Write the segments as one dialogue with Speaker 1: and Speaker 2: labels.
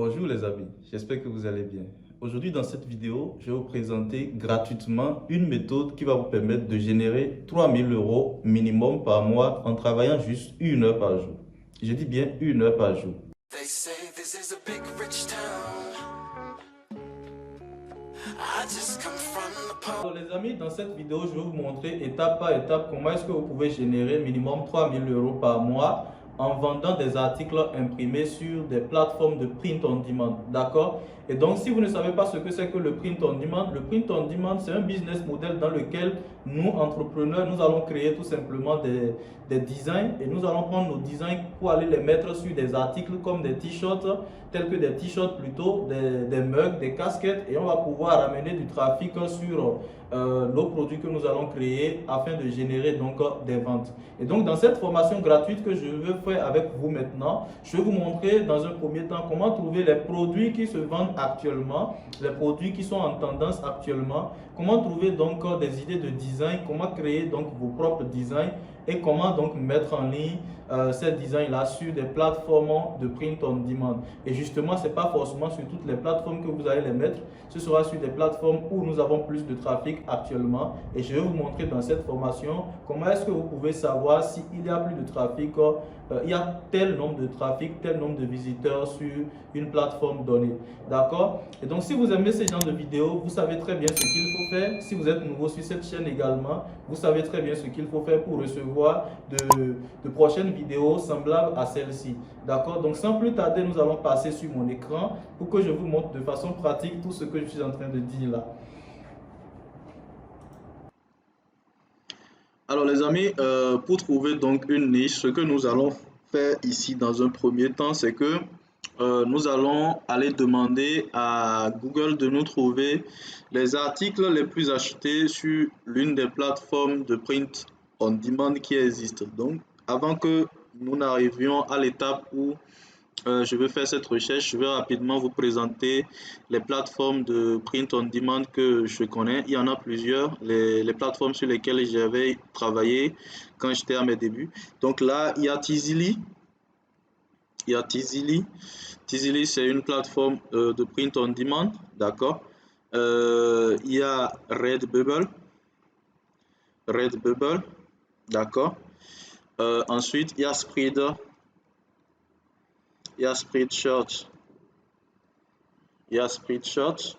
Speaker 1: Bonjour les amis, j'espère que vous allez bien. Aujourd'hui dans cette vidéo, je vais vous présenter gratuitement une méthode qui va vous permettre de générer 3 000 € minimum par mois en travaillant juste 1 heure par jour. Je dis bien 1 heure par jour. They say this is a big rich town. Alors les amis, dans cette vidéo, je vais vous montrer étape par étape comment est-ce que vous pouvez générer minimum 3 000 € par mois en vendant des articles imprimés sur des plateformes de print on demand. D'accord? Et donc, si vous ne savez pas ce que c'est que le print on demand, c'est un business model dans lequel nous, entrepreneurs, nous allons créer tout simplement des designs et nous allons prendre nos designs pour aller les mettre sur des articles comme des t-shirts, tels que des t-shirts plutôt, des mugs, des casquettes, et on va pouvoir amener du trafic sur nos produits que nous allons créer afin de générer donc des ventes. Et donc dans cette formation gratuite que je veux faire avec vous maintenant, je vais vous montrer dans un premier temps comment trouver les produits qui se vendent actuellement, les produits qui sont en tendance actuellement, comment trouver donc des idées de design, comment créer donc vos propres designs et comment donc mettre en ligne ces designs-là sur des plateformes de print on demand. Et justement, ce n'est pas forcément sur toutes les plateformes que vous allez les mettre, ce sera sur des plateformes où nous avons plus de trafic actuellement. Et je vais vous montrer dans cette formation comment est-ce que vous pouvez savoir s'il y a plus de trafic, il y a tel nombre de trafic, tel nombre de visiteurs sur une plateforme donnée. D'accord? Et donc, si vous aimez ce genre de vidéos, vous savez très bien ce qu'il faut faire. Si vous êtes nouveau sur cette chaîne également, vous savez très bien ce qu'il faut faire pour recevoir de prochaines vidéos semblables à celle-ci. D'accord? Donc, sans plus tarder, nous allons passer sur mon écran pour que je vous montre de façon pratique tout ce que je suis en train de dire là. Alors les amis, pour trouver donc une niche, ce que nous allons faire ici dans un premier temps, c'est que nous allons aller demander à Google de nous trouver les articles les plus achetés sur l'une des plateformes de print on demand qui existent. Donc avant que nous n'arrivions à l'étape où je vais faire cette recherche. Je vais rapidement vous présenter les plateformes de print on demand que je connais. Il y en a plusieurs, les plateformes sur lesquelles j'avais travaillé quand j'étais à mes débuts. Donc là, il y a Tizily. Il y a Tizily. Tizily, c'est une plateforme de print on demand, d'accord. Il y a Redbubble. Redbubble, d'accord. Ensuite, il y a Spreader. Il y a Spreadshirt. Il y a Spreadshirt,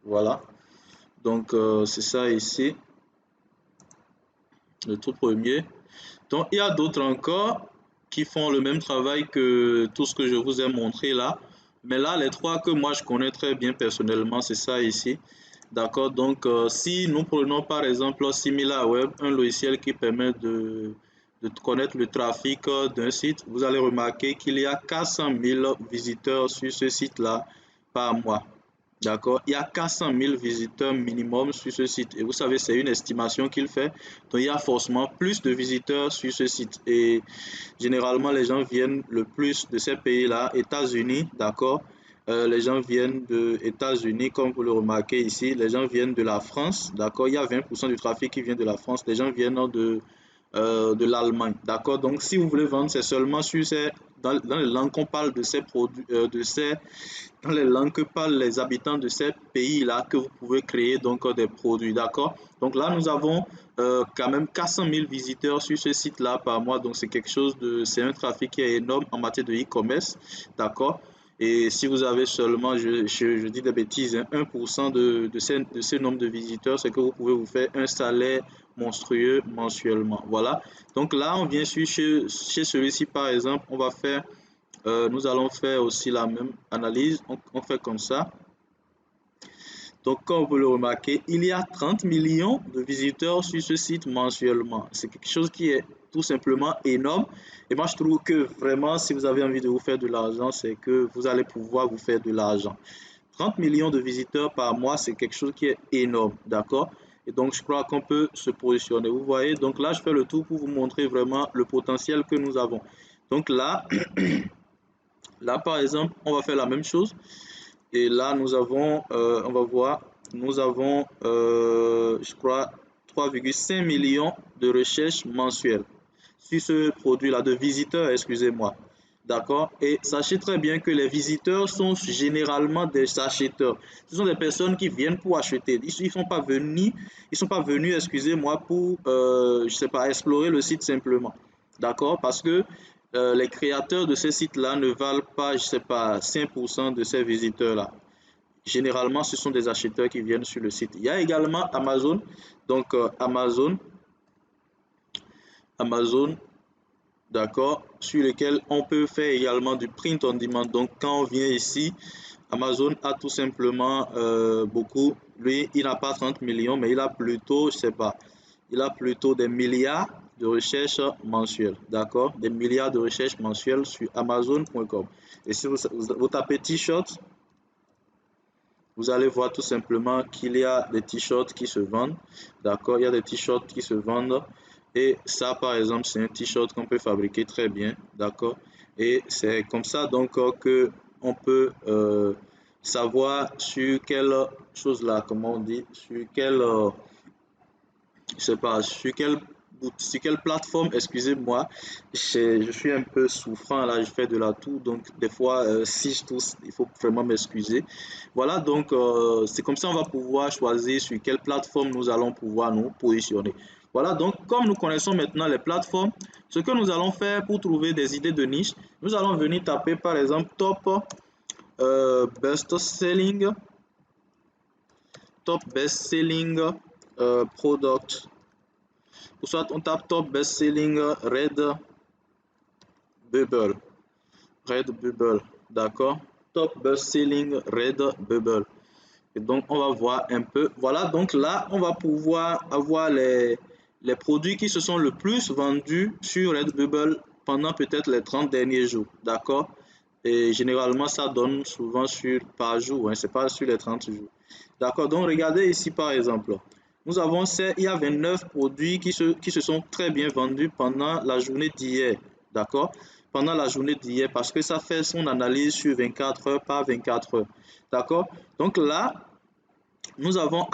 Speaker 1: voilà. Donc, c'est ça ici, le tout premier. Donc, il y a d'autres encore qui font le même travail que tout ce que je vous ai montré là. Mais là, les trois que moi je connais très bien personnellement, c'est ça ici. D'accord, donc si nous prenons par exemple SimilarWeb, un logiciel qui permet de connaître le trafic d'un site, vous allez remarquer qu'il y a 400 000 visiteurs sur ce site-là par mois. D'accord, il y a 400 000 visiteurs minimum sur ce site. Et vous savez, c'est une estimation qu'il fait. Donc, il y a forcément plus de visiteurs sur ce site. Et généralement, les gens viennent le plus de ces pays-là, États-Unis, d'accord. Les gens viennent des États-Unis, comme vous le remarquez ici. Les gens viennent de la France, d'accord. Il y a 20% du trafic qui vient de la France. Les gens viennent de l'Allemagne, d'accord. Donc, si vous voulez vendre, c'est seulement sur dans les langues qu'on parle de ces produits, dans les langues que parlent les habitants de ces pays-là que vous pouvez créer donc des produits, d'accord. Donc là, nous avons quand même 400 000 visiteurs sur ce site-là par mois, donc c'est quelque chose c'est un trafic qui est énorme en matière de e-commerce, d'accord. Et si vous avez seulement, je dis des bêtises, hein, 1% de ce nombre de visiteurs, c'est que vous pouvez vous faire un salaire monstrueux mensuellement. Voilà. Donc là, on vient chez celui-ci, par exemple, nous allons faire aussi la même analyse. On fait comme ça. Donc, comme vous le remarquez, il y a 30 millions de visiteurs sur ce site mensuellement. C'est quelque chose qui est tout simplement énorme. Et moi, je trouve que vraiment, si vous avez envie de vous faire de l'argent, c'est que vous allez pouvoir vous faire de l'argent. 30 millions de visiteurs par mois, c'est quelque chose qui est énorme, d'accord? Et donc, je crois qu'on peut se positionner. Vous voyez, donc là, je fais le tour pour vous montrer vraiment le potentiel que nous avons. Donc là, là, par exemple, on va faire la même chose. Et là, nous avons, on va voir, nous avons, je crois, 3,5 millions de recherches mensuelles sur ce produit-là, de visiteurs, excusez-moi. D'accord? Et sachez très bien que les visiteurs sont généralement des acheteurs. Ce sont des personnes qui viennent pour acheter. Ils sont pas venus, excusez-moi, pour, je sais pas, explorer le site simplement. D'accord? Parce que les créateurs de ces sites-là ne valent pas, je sais pas, 5% de ces visiteurs-là. Généralement, ce sont des acheteurs qui viennent sur le site. Il y a également Amazon. Donc, Amazon, d'accord, sur lequel on peut faire également du print on demand. Donc, quand on vient ici, Amazon a tout simplement beaucoup. Lui, il n'a pas 30 millions, mais il a plutôt, je sais pas, il a plutôt des milliards de recherches mensuelles, d'accord? Des milliards de recherches mensuelles sur Amazon.com. Et si vous tapez t-shirt, vous allez voir tout simplement qu'il y a des t-shirts qui se vendent. D'accord? Il y a des t-shirts qui se vendent. Et ça, par exemple, c'est un t-shirt qu'on peut fabriquer très bien. D'accord? Et c'est comme ça donc que on peut savoir sur quelle chose là, comment on dit, sur quelle je sais pas sur quelle plateforme, excusez-moi, je suis un peu souffrant là, je fais de la toux, donc des fois, si je tousse, il faut vraiment m'excuser. Voilà, donc c'est comme ça on va pouvoir choisir sur quelle plateforme nous allons pouvoir nous positionner. Voilà, donc comme nous connaissons maintenant les plateformes, ce que nous allons faire pour trouver des idées de niche, nous allons venir taper par exemple best selling, top best selling product. Ou soit on tape top best selling Bubble. Redbubble, d'accord? Top best selling Redbubble. Et donc, on va voir un peu. Voilà, donc là, on va pouvoir avoir les produits qui se sont le plus vendus sur Redbubble pendant peut-être les 30 derniers jours, d'accord? Et généralement, ça donne souvent sur par jour, hein, c'est pas sur les 30 jours. D'accord, donc regardez ici par exemple. Nous avons, il y a 29 produits qui se sont très bien vendus pendant la journée d'hier, d'accord? Pendant la journée d'hier, parce que ça fait son analyse sur 24 heures par 24 heures, d'accord? Donc là, nous avons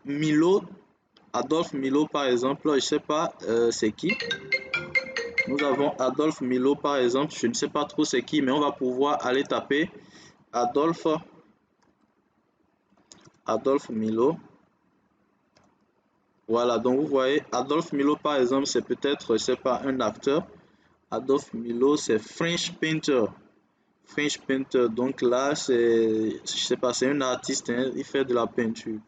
Speaker 1: Milo. Adolphe Milo, par exemple, je ne sais pas c'est qui. Nous avons Adolphe Milo, par exemple, je ne sais pas trop c'est qui, mais on va pouvoir aller taper Adolphe, Adolphe Milo. Voilà, donc vous voyez, Adolphe Milo, par exemple, c'est peut-être, je sais pas, un acteur. Adolphe Milo, c'est French Painter. French Painter, donc là, c'est, je sais pas, c'est un artiste, hein, il fait de la peinture.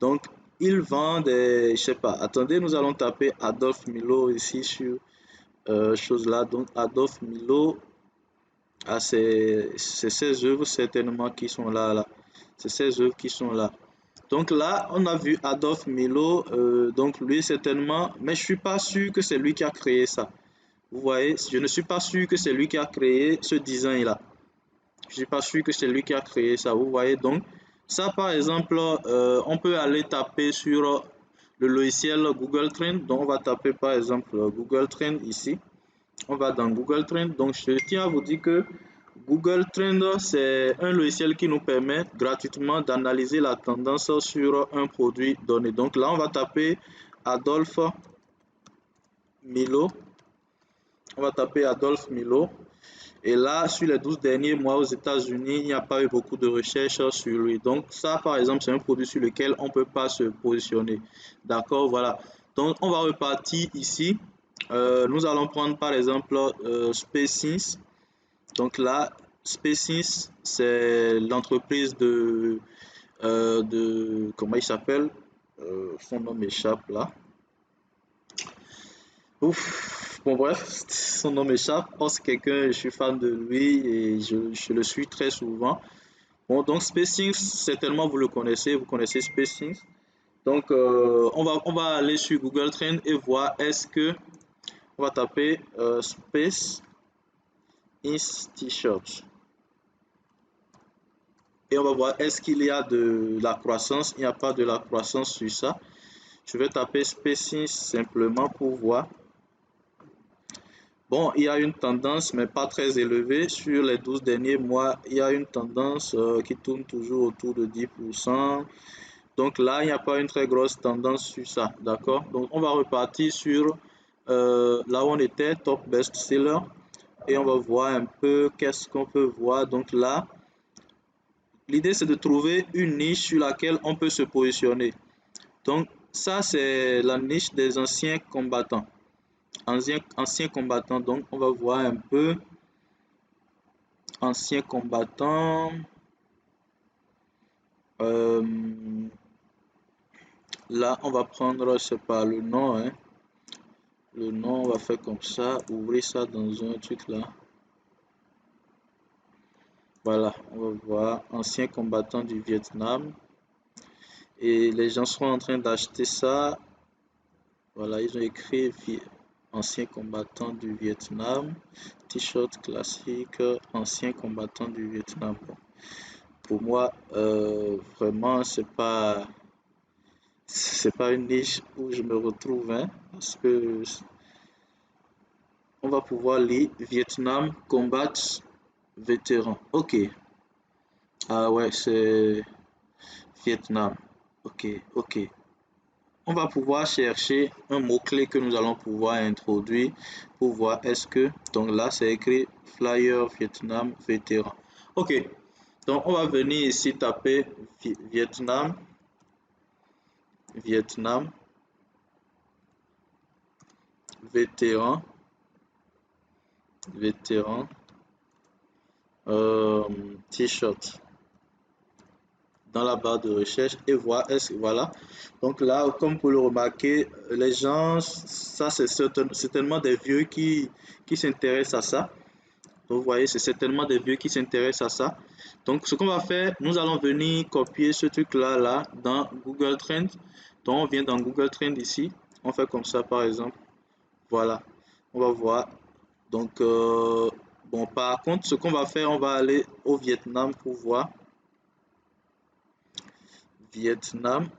Speaker 1: Donc, il vend des, je sais pas, attendez, nous allons taper Adolphe Milo ici sur chose là. Donc, Adolphe Milo, ah, c'est ses œuvres certainement qui sont là, là. C'est ses œuvres qui sont là. Donc là, on a vu Adolphe Milo, donc lui certainement, mais je suis pas sûr que c'est lui qui a créé ça. Vous voyez, je ne suis pas sûr que c'est lui qui a créé ce design-là. Je suis pas sûr que c'est lui qui a créé ça. Vous voyez, donc ça par exemple, on peut aller taper sur le logiciel Google Trend. Donc on va taper par exemple Google Trend ici. On va dans Google Trend. Donc je tiens à vous dire que Google Trend, c'est un logiciel qui nous permet gratuitement d'analyser la tendance sur un produit donné. Donc là, on va taper Adolphe Milo. On va taper Adolphe Milo. Et là, sur les 12 derniers mois aux États-Unis, il n'y a pas eu beaucoup de recherches sur lui. Donc ça, par exemple, c'est un produit sur lequel on ne peut pas se positionner. D'accord, voilà. Donc on va repartir ici. Nous allons prendre par exemple SpaceX. Donc là, SpaceX, c'est l'entreprise comment il s'appelle? Son nom m'échappe là. Ouf, bon bref, son nom m'échappe. Oh, c'est quelqu'un, je suis fan de lui et je le suis très souvent. Bon, donc SpaceX, certainement vous le connaissez, vous connaissez SpaceX. Donc on va aller sur Google Trend et voir est-ce que on va taper Space is T-shirt. Et on va voir est-ce qu'il y a de la croissance. Il n'y a pas de la croissance sur ça. Je vais taper SpaceX simplement pour voir. Bon, il y a une tendance, mais pas très élevée. Sur les 12 derniers mois, il y a une tendance qui tourne toujours autour de 10%. Donc là, il n'y a pas une très grosse tendance sur ça. D'accord? Donc on va repartir sur là où on était, top best seller. et on va voir un peu qu'est-ce qu'on peut voir. Donc là, l'idée c'est de trouver une niche sur laquelle on peut se positionner. Donc ça c'est la niche des anciens combattants. Anciens combattants, donc on va voir un peu anciens combattants. Là on va prendre, c'est pas le nom, hein. Le nom on va faire comme ça, ouvrir ça dans un truc là. Voilà, on va voir anciens combattants du Vietnam. Et les gens sont en train d'acheter ça. Voilà, ils ont écrit anciens combattants du Vietnam. T-shirt classique, anciens combattants du Vietnam. Bon, pour moi, vraiment, c'est pas une niche où je me retrouve, hein, parce que on va pouvoir lire Vietnam Combat Vétéran. Ok. Ah ouais, c'est Vietnam. Ok, ok. On va pouvoir chercher un mot-clé que nous allons pouvoir introduire pour voir est-ce que, donc là c'est écrit Flyer Vietnam vétéran. Ok, donc on va venir ici taper Vietnam, Vietnam, vétéran, vétéran, t-shirt dans la barre de recherche et voir est-ce que voilà. Donc là, comme vous le remarquez, les gens, ça c'est certainement des vieux qui s'intéressent à ça. Donc vous voyez, c'est certainement des vieux qui s'intéressent à ça. Donc ce qu'on va faire, nous allons venir copier ce truc-là là, dans Google Trends. Donc on vient dans Google Trends ici. On fait comme ça par exemple. Voilà. On va voir. Donc bon, par contre, ce qu'on va faire, on va aller au Vietnam pour voir. Vietnam.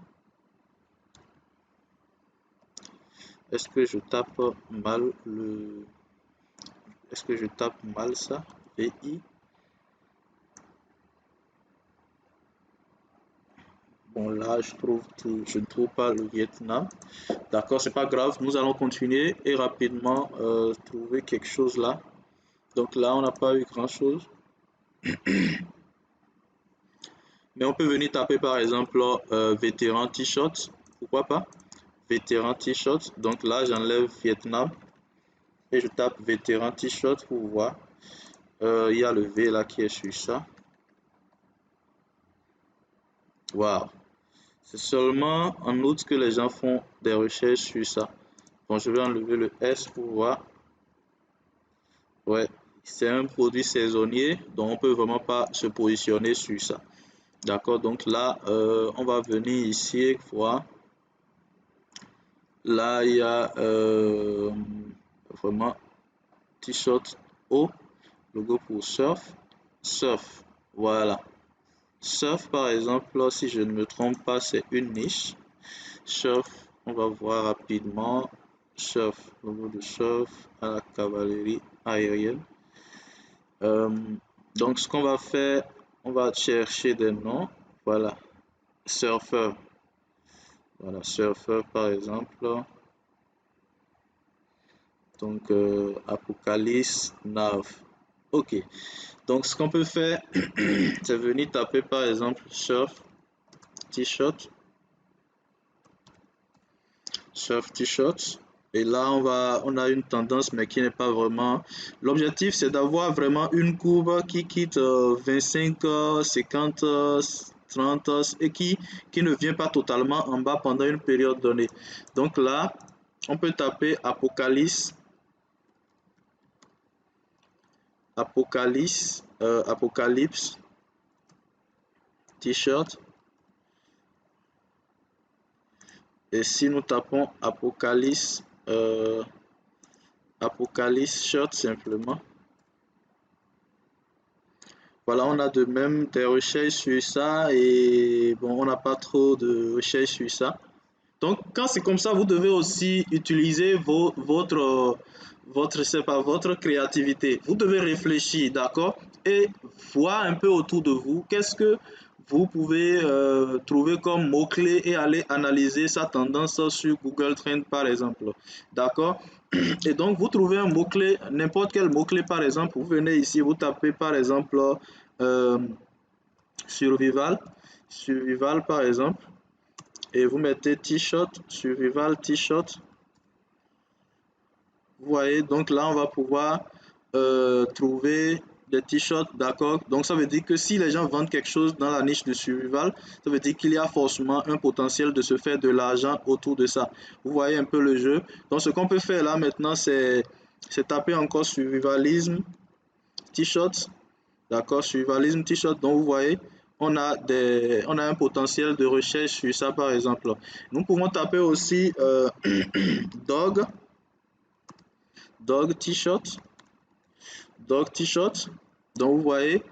Speaker 1: Est-ce que je tape mal le... Est-ce que je tape mal ça? VI. Bon là, je ne trouve pas le Vietnam. D'accord, c'est pas grave. Nous allons continuer et rapidement trouver quelque chose là. Donc là, on n'a pas eu grand chose. Mais on peut venir taper par exemple vétéran t-shirt. Pourquoi pas? Vétéran t-shirt. Donc là, j'enlève Vietnam et je tape vétéran t-shirt pour voir. Il y a le V là qui est sur ça. Waouh! C'est seulement en août que les gens font des recherches sur ça. Bon, je vais enlever le S pour voir. Ouais, c'est un produit saisonnier, donc on peut vraiment pas se positionner sur ça. D'accord, donc là, on va venir ici et voir. Là, il y a vraiment t-shirt haut, logo pour surf. Surf, voilà. Surf, par exemple, si je ne me trompe pas, c'est une niche. Surf, on va voir rapidement. Surf, logo de surf à la cavalerie aérienne. Donc, ce qu'on va faire, on va chercher des noms. Voilà, surfeur. Voilà, surfeur par exemple. Donc, Apocalypse Nav. Ok. Donc, ce qu'on peut faire, c'est venir taper par exemple surf t-shirt. Surf t-shirt. Et là, on a une tendance, mais qui n'est pas vraiment. L'objectif, c'est d'avoir vraiment une courbe qui quitte 25, 50, 30 et qui ne vient pas totalement en bas pendant une période donnée. Donc là, on peut taper Apocalypse, Apocalypse, t-shirt. Et si nous tapons Apocalypse, Apocalypse shirt simplement. Voilà, on a de même des recherches sur ça et bon, on n'a pas trop de recherches sur ça. Donc, quand c'est comme ça, vous devez aussi utiliser votre créativité. Vous devez réfléchir, d'accord? Et voir un peu autour de vous, qu'est-ce que vous pouvez trouver comme mots-clés et aller analyser sa tendance sur Google Trends, par exemple. D'accord? Et donc, vous trouvez un mot-clé, n'importe quel mot-clé par exemple, vous venez ici, vous tapez par exemple euh, survival, survival par exemple, et vous mettez t-shirt, survival t-shirt. Vous voyez, donc là, on va pouvoir trouver des t-shirts, d'accord? Donc, ça veut dire que si les gens vendent quelque chose dans la niche de survival, ça veut dire qu'il y a forcément un potentiel de se faire de l'argent autour de ça. Vous voyez un peu le jeu. Donc, ce qu'on peut faire là maintenant, c'est taper encore survivalisme t-shirt, d'accord? Survivalisme t-shirt. Donc, vous voyez, on a un potentiel de recherche sur ça, par exemple. Nous pouvons taper aussi dog, dog t-shirt. Dog t-shirt. Donc vous voyez,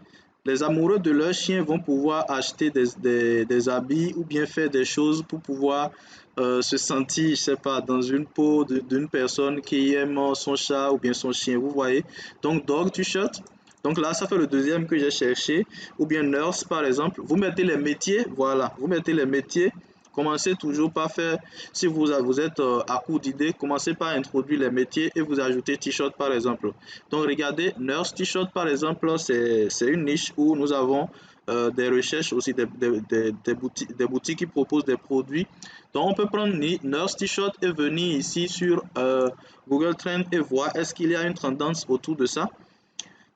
Speaker 1: les amoureux de leur chien vont pouvoir acheter des habits ou bien faire des choses pour pouvoir se sentir, je sais pas, dans une peau d'une personne qui aime son chat ou bien son chien. Vous voyez. Donc dog t-shirt. Donc là, ça fait le deuxième que j'ai cherché. Ou bien nurse, par exemple. Vous mettez les métiers. Voilà. Vous mettez les métiers. Commencez toujours par faire, si vous êtes à court d'idées, commencez par introduire les métiers et vous ajoutez t-shirt par exemple. Donc regardez, nurse t-shirt par exemple, c'est une niche où nous avons des recherches aussi, des boutiques qui proposent des produits. Donc on peut prendre nurse t-shirt et venir ici sur Google Trends et voir est-ce qu'il y a une tendance autour de ça.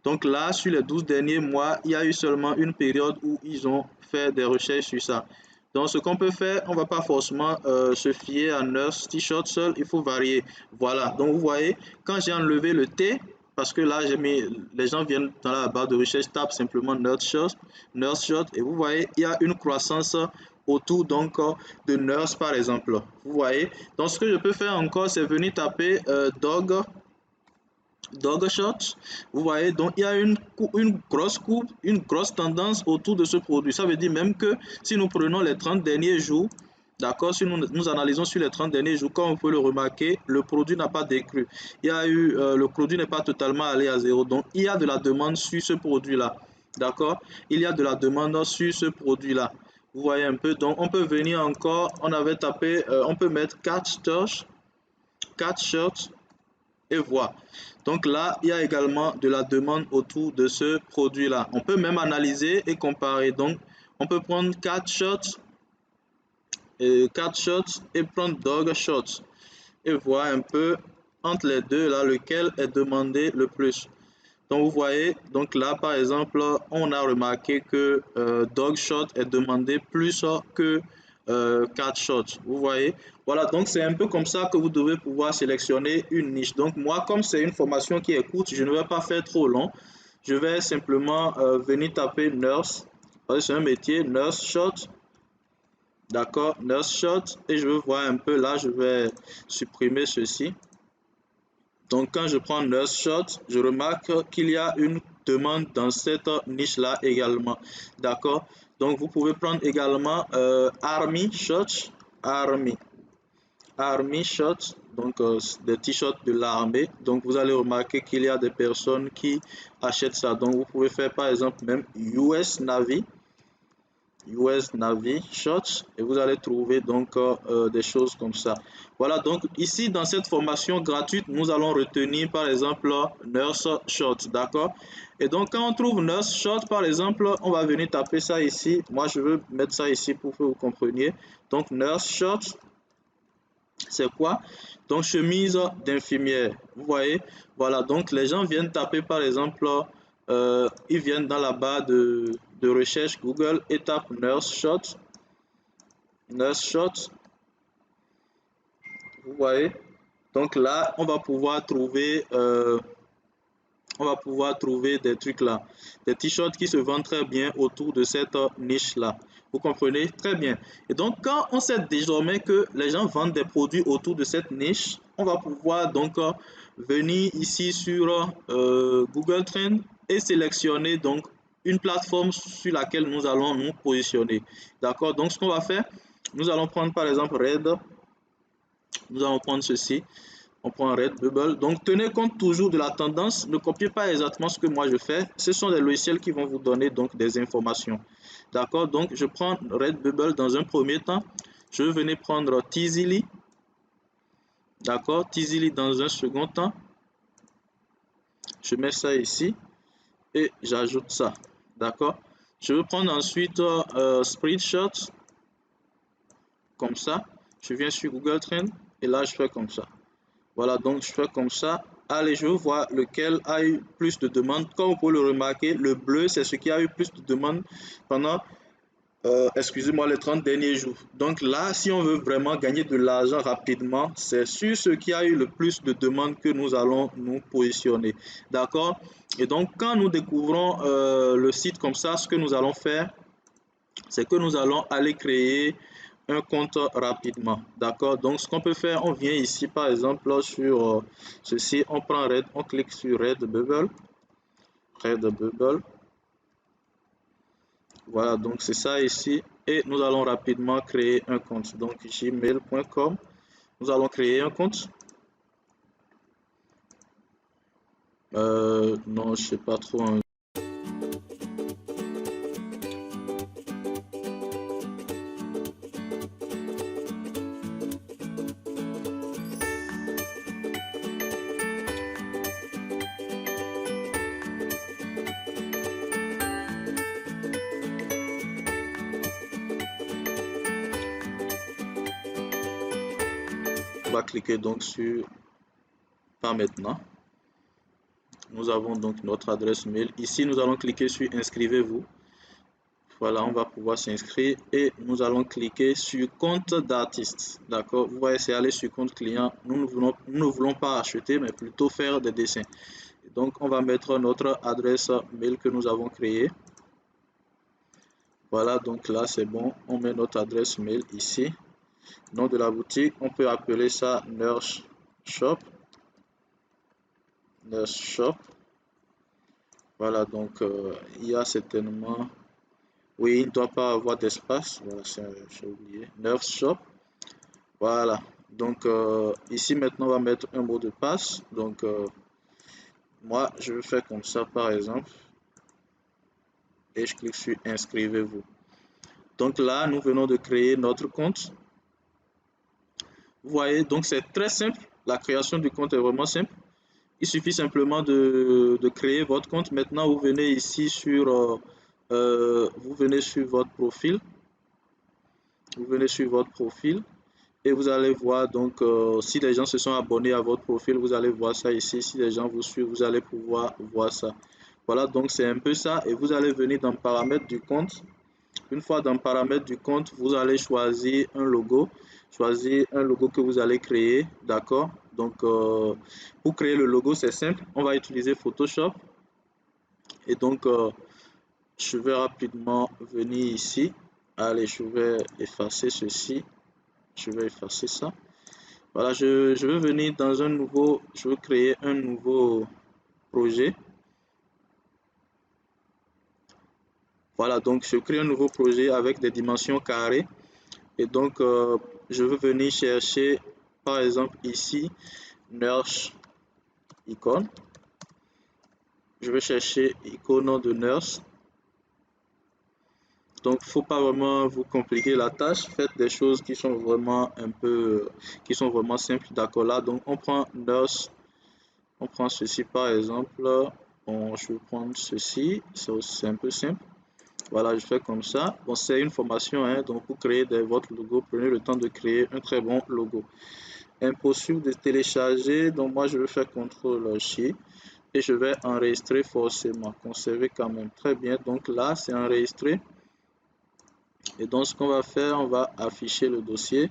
Speaker 1: Donc là, sur les 12 derniers mois, il y a eu seulement une période où ils ont fait des recherches sur ça. Donc ce qu'on peut faire, on ne va pas forcément se fier à nurse t-shirt seul, il faut varier. Voilà, donc vous voyez, quand j'ai enlevé le T, parce que là, j'ai mis, les gens viennent dans la barre de recherche, tapent simplement nurse shirt, et vous voyez, il y a une croissance autour donc de nurse par exemple. Vous voyez, donc ce que je peux faire encore, c'est venir taper dog shot. Vous voyez, donc il y a une grosse coupe, une grosse tendance autour de ce produit. Ça veut dire même que si nous prenons les 30 derniers jours, d'accord, si nous analysons sur les 30 derniers jours, comme on peut le remarquer, le produit n'a pas décru. Il y a eu, le produit n'est pas totalement allé à zéro. Donc il y a de la demande sur ce produit-là. D'accord? Il y a de la demande sur ce produit-là. Vous voyez un peu, donc on peut venir encore, on avait tapé, on peut mettre 4 shirts et voir. Donc là, il y a également de la demande autour de ce produit-là. On peut même analyser et comparer. Donc, on peut prendre 4 shots et prendre dog shots et voir un peu entre les deux là lequel est demandé le plus. Donc vous voyez, donc là par exemple, on a remarqué que dog shot est demandé plus que 4 shots. Vous voyez, voilà, donc c'est un peu comme ça que vous devez pouvoir sélectionner une niche. Donc moi, comme c'est une formation qui est courte, je ne vais pas faire trop long. Je vais simplement venir taper nurse. C'est un métier, nurse shot. D'accord, nurse shot. Et je veux voir un peu là, je vais supprimer ceci. Donc quand je prends nurse shot, je remarque qu'il y a une demande dans cette niche-là également. D'accord. Donc vous pouvez prendre également army shot, army, army shot, donc des t-shirts de l'armée. Donc vous allez remarquer qu'il y a des personnes qui achètent ça. Donc vous pouvez faire par exemple même US Navy. US Navy Shorts et vous allez trouver donc des choses comme ça. Voilà, donc ici dans cette formation gratuite, nous allons retenir par exemple Nurse Short, d'accord? Et donc quand on trouve Nurse Short par exemple, on va venir taper ça ici. Moi je veux mettre ça ici pour que vous compreniez. Donc Nurse Short, c'est quoi? Donc chemise d'infirmière. Vous voyez? Voilà, donc les gens viennent taper par exemple, ils viennent dans la barre de recherche Google et tapent nurse shot. Nurse shot. Vous voyez? Donc là, on va pouvoir trouver des trucs là, des t-shirts qui se vendent très bien autour de cette niche là. Vous comprenez? Très bien. Et donc, quand on sait désormais que les gens vendent des produits autour de cette niche, on va pouvoir donc venir ici sur Google Trends et sélectionner donc une plateforme sur laquelle nous allons nous positionner. D'accord? Donc, ce qu'on va faire, nous allons prendre par exemple Red. Nous allons prendre ceci. On prend Redbubble. Donc, tenez compte toujours de la tendance. Ne copiez pas exactement ce que moi je fais. Ce sont des logiciels qui vont vous donner donc des informations. D'accord? Donc, je prends Redbubble dans un premier temps. Je vais venir prendre Teasily. D'accord, Tizili dans un second temps. Je mets ça ici et j'ajoute ça. D'accord. Je vais prendre ensuite Spreadshot comme ça. Je viens sur Google Trends et là je fais comme ça. Voilà, donc je fais comme ça. Allez, je vois lequel a eu plus de demandes. Comme vous pouvez le remarquer, le bleu, c'est ce qui a eu plus de demandes pendant, excusez-moi, les 30 derniers jours. Donc là, si on veut vraiment gagner de l'argent rapidement, c'est sur ce qui a eu le plus de demandes que nous allons nous positionner. D'accord? Et donc, quand nous découvrons le site comme ça, ce que nous allons faire, c'est que nous allons aller créer un compte rapidement. D'accord? Donc, ce qu'on peut faire, on vient ici, par exemple, sur ceci, on prend Red, on clique sur Redbubble. Redbubble. Voilà, donc c'est ça ici. Et nous allons rapidement créer un compte. Donc, gmail.com. Nous allons créer un compte. Non, je sais pas trop. On va cliquer donc sur pas maintenant. Nous avons donc notre adresse mail. Ici, nous allons cliquer sur inscrivez-vous. Voilà, on va pouvoir s'inscrire et nous allons cliquer sur compte d'artiste. D'accord, vous voyez, c'est aller sur compte client. Nous ne voulons pas acheter, mais plutôt faire des dessins. Donc, on va mettre notre adresse mail que nous avons créée. Voilà, donc là, c'est bon. On met notre adresse mail ici. Nom de la boutique, on peut appeler ça Nurse Shop. Nurse Shop. Voilà, donc il y a certainement... Oui, il ne doit pas avoir d'espace. Voilà, j'ai oublié. Nurse Shop. Voilà. Donc ici maintenant on va mettre un mot de passe. Donc moi je vais faire comme ça par exemple. Et je clique sur inscrivez-vous. Donc là nous venons de créer notre compte. Vous voyez, donc c'est très simple. La création du compte est vraiment simple. Il suffit simplement de créer votre compte. Maintenant vous venez ici sur vous venez sur votre profil. Vous venez sur votre profil. Et vous allez voir donc si les gens se sont abonnés à votre profil, vous allez voir ça ici. Si les gens vous suivent, vous allez pouvoir voir ça. Voilà, donc c'est un peu ça. Et vous allez venir dans paramètres du compte. Une fois dans paramètres du compte, vous allez choisir un logo. Choisir un logo que vous allez créer. D'accord? Donc pour créer le logo, c'est simple. On va utiliser Photoshop. Et donc je vais rapidement venir ici. Allez, je vais effacer ceci. Je vais effacer ça. Voilà, je vais venir dans un nouveau, je veux créer un nouveau projet. Voilà, donc je crée un nouveau projet avec des dimensions carrées. Et donc, je veux venir chercher, par exemple, ici, Nurse icône. Je vais chercher icône de Nurse. Donc, il ne faut pas vraiment vous compliquer la tâche. Faites des choses qui sont vraiment un peu, qui sont vraiment simples. D'accord, là, donc on prend Nurse. On prend ceci par exemple. Bon, je vais prendre ceci. C'est un peu simple. Voilà, je fais comme ça. Bon, c'est une formation, hein, donc pour créer votre logo, prenez le temps de créer un très bon logo. Impossible de télécharger, donc moi je vais faire CTRL-J et je vais enregistrer forcément, conserver quand même. Très bien, donc là c'est enregistré. Et donc ce qu'on va faire, on va afficher le dossier.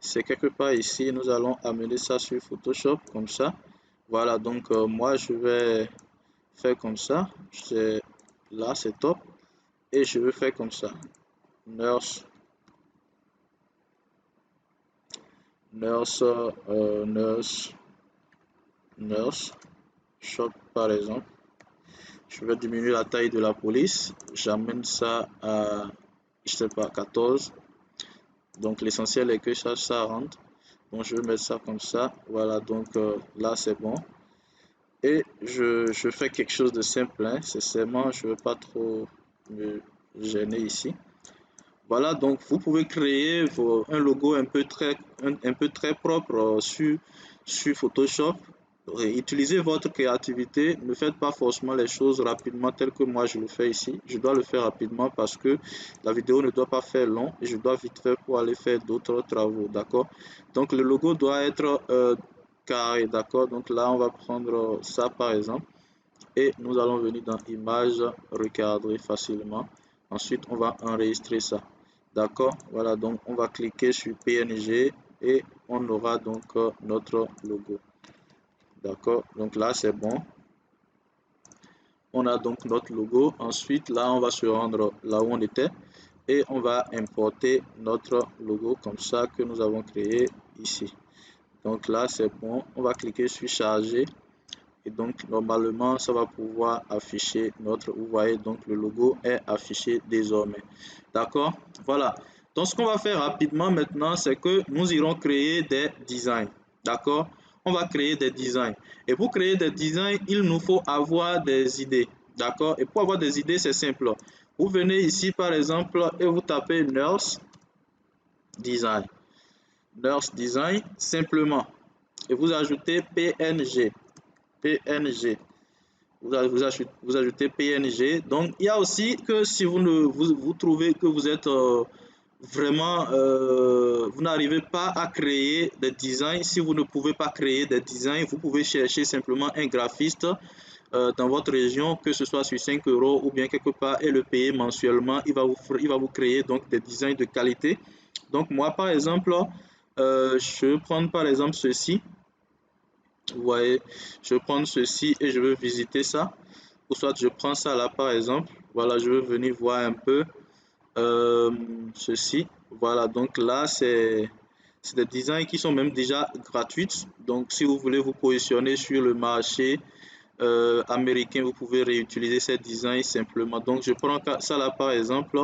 Speaker 1: C'est quelque part ici, nous allons amener ça sur Photoshop, comme ça. Voilà, donc moi je vais faire comme ça. Là c'est top. Et je vais faire comme ça. Nurse, nurse shop par exemple. Je vais diminuer la taille de la police. J'amène ça à, je sais pas, 14. Donc l'essentiel est que ça rentre. Donc je vais mettre ça comme ça. Voilà, donc là c'est bon. Et je fais quelque chose de simple, hein. C'est seulement, je ne veux pas trop me gêner ici. Voilà, donc vous pouvez créer un logo un peu très propre sur Photoshop. Utilisez votre créativité, ne faites pas forcément les choses rapidement telles que moi je le fais ici. Je dois le faire rapidement parce que la vidéo ne doit pas faire long et je dois vite faire pour aller faire d'autres travaux, d'accord? Donc le logo doit être carré, d'accord? Donc là on va prendre ça par exemple et nous allons venir dans image, recadrer facilement. Ensuite on va enregistrer ça, d'accord? Voilà, donc on va cliquer sur PNG et on aura donc notre logo. D'accord, donc là c'est bon. On a donc notre logo. Ensuite, là, on va se rendre là où on était et on va importer notre logo comme ça que nous avons créé ici. Donc là, c'est bon. On va cliquer sur charger et donc normalement, ça va pouvoir afficher notre. Vous voyez, donc le logo est affiché désormais. D'accord, voilà. Donc, ce qu'on va faire rapidement maintenant, c'est que nous irons créer des designs. D'accord, on va créer des designs. Et pour créer des designs, il nous faut avoir des idées. D'accord, et pour avoir des idées, c'est simple. Vous venez ici, par exemple, et vous tapez Nurse Design. Nurse Design, simplement. Et vous ajoutez PNG. PNG. Vous ajoutez PNG. Donc, il y a aussi que si vous trouvez que vous êtes vraiment, vous n'arrivez pas à créer des designs. Si vous ne pouvez pas créer des designs, vous pouvez chercher simplement un graphiste dans votre région, que ce soit sur 5 euros ou bien quelque part, et le payer mensuellement. Il va vous créer donc des designs de qualité. Donc, moi, par exemple, je vais prendre par exemple ceci. Vous voyez, je vais prendre ceci et je veux visiter ça. Ou soit je prends ça là par exemple. Voilà, je veux venir voir un peu ceci. Voilà, donc là c'est des designs qui sont même déjà gratuites. Donc si vous voulez vous positionner sur le marché américain, vous pouvez réutiliser ces designs simplement. Donc je prends ça là par exemple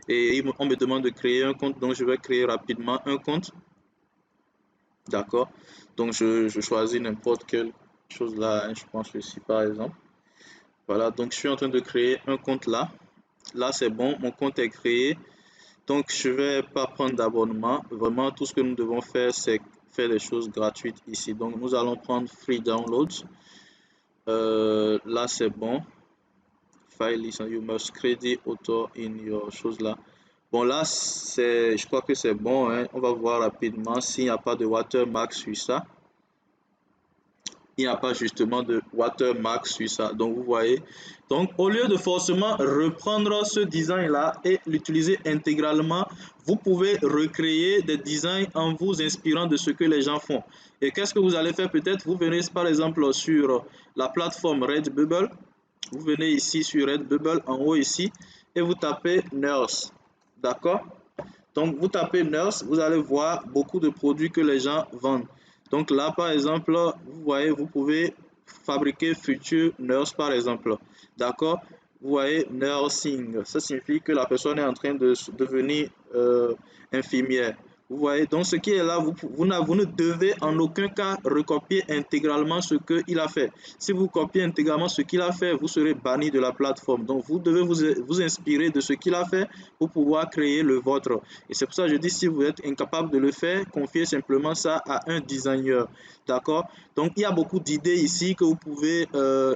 Speaker 1: et on me demande de créer un compte. Donc je vais créer rapidement un compte. D'accord. Donc je choisis n'importe quelle chose là, hein, je pense ceci par exemple. Voilà, donc je suis en train de créer un compte là. Là c'est bon, mon compte est créé. Donc je vais pas prendre d'abonnement. Vraiment tout ce que nous devons faire c'est faire des choses gratuites ici. Donc nous allons prendre Free Downloads. Là c'est bon. File listen, you must credit auto in your chose là. Bon là je crois que c'est bon, hein. On va voir rapidement s'il n'y a pas de watermark sur ça. Il n'y a pas justement de watermark sur ça. Donc vous voyez, donc au lieu de forcément reprendre ce design là et l'utiliser intégralement, vous pouvez recréer des designs en vous inspirant de ce que les gens font. Et qu'est-ce que vous allez faire? Peut-être vous venez par exemple sur la plateforme Redbubble. Vous venez ici sur Redbubble en haut ici et vous tapez Nurse. D'accord? Donc vous tapez Nurse, vous allez voir beaucoup de produits que les gens vendent. Donc là par exemple, vous voyez, vous pouvez fabriquer Future Nurse par exemple. D'accord? Vous voyez nursing, ça signifie que la personne est en train de devenir infirmière. Vous voyez, donc ce qui est là, vous ne devez en aucun cas recopier intégralement ce qu'il a fait. Si vous copiez intégralement ce qu'il a fait, vous serez banni de la plateforme. Donc vous devez vous inspirer de ce qu'il a fait pour pouvoir créer le vôtre. Et c'est pour ça que je dis, si vous êtes incapable de le faire, confiez simplement ça à un designer. D'accord? Donc il y a beaucoup d'idées ici que vous pouvez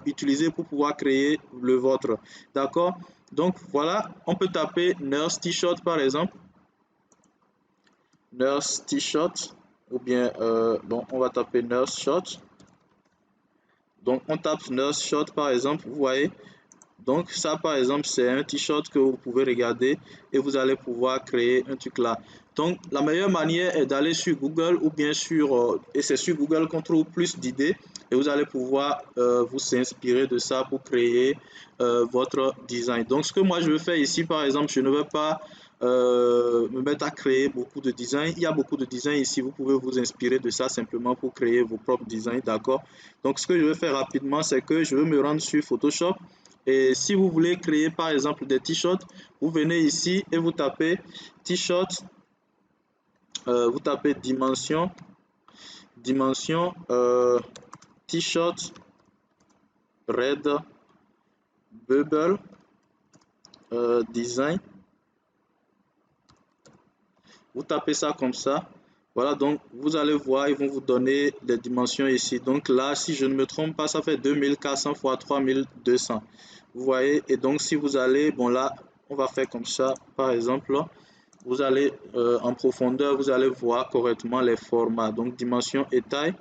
Speaker 1: utiliser pour pouvoir créer le vôtre. D'accord? Donc voilà, on peut taper Nurse T-shirt par exemple. Nurse T-shirt ou bien bon, on va taper Nurse Short. Donc on tape Nurse Short par exemple, vous voyez. Donc ça par exemple c'est un t-shirt que vous pouvez regarder et vous allez pouvoir créer un truc là. Donc la meilleure manière est d'aller sur Google ou bien et c'est sur Google qu'on trouve plus d'idées et vous allez pouvoir vous inspirer de ça pour créer votre design. Donc ce que moi je veux faire ici par exemple, je ne veux pas me mettre à créer beaucoup de designs. Il y a beaucoup de designs ici, vous pouvez vous inspirer de ça simplement pour créer vos propres designs, d'accord? Donc ce que je vais faire rapidement, c'est que je vais me rendre sur Photoshop. Et si vous voulez créer par exemple des t-shirts, vous venez ici et vous tapez t-shirt, vous tapez dimension t-shirt red bubble design. Vous tapez ça comme ça. Voilà, donc vous allez voir, ils vont vous donner les dimensions ici. Donc là, si je ne me trompe pas, ça fait 2400 fois 3200. Vous voyez, et donc si vous allez, bon là, on va faire comme ça, par exemple, vous allez en profondeur, vous allez voir correctement les formats. Donc dimension et taille.